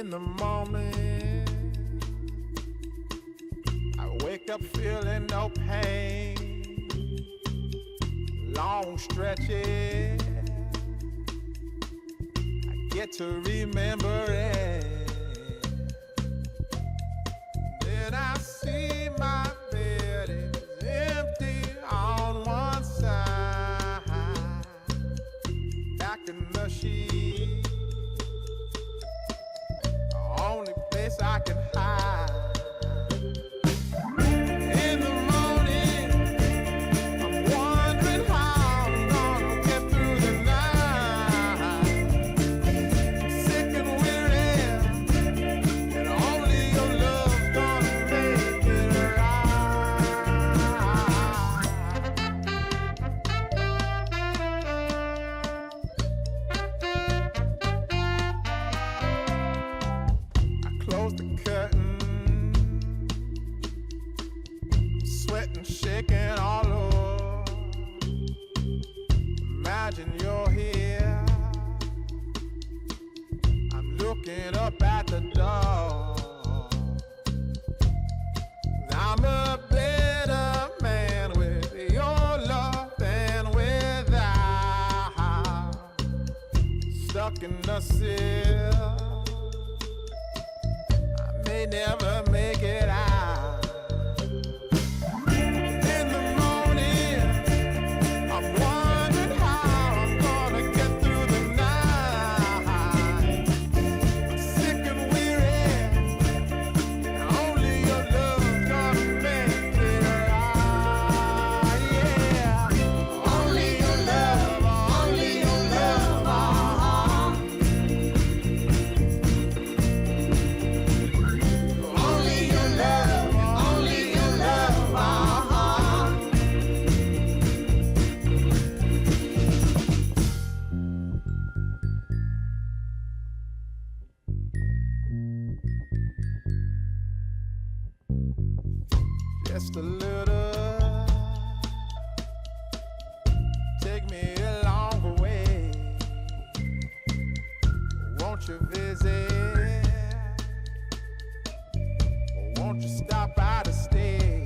In the morning, I wake up feeling no pain. Long stretches, I get to remember it. Then I see my bed is empty on one side. Back in the sheet, only place I can hide. In the morning, I'm wondering how I'm gonna get through the night. Sick and weary, and only your love's gonna make it close the curtain, sweating, shaking all over. Imagine you're here, I'm looking up at the door. I'm a better man with your love than without. Stuck in the cell, may never make it out. In the morning, I'm wondering how I'm gonna get through the night. Sick and weary, only your love's gonna make it right. Yeah, only your love, only your love. Only your love, only your love, Just a little, take me along the way. Won't you visit? Won't you stop by to stay?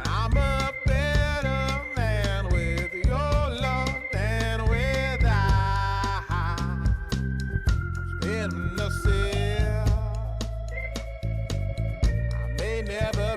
I'm a better man with your love than without. I'm in the cell, I may never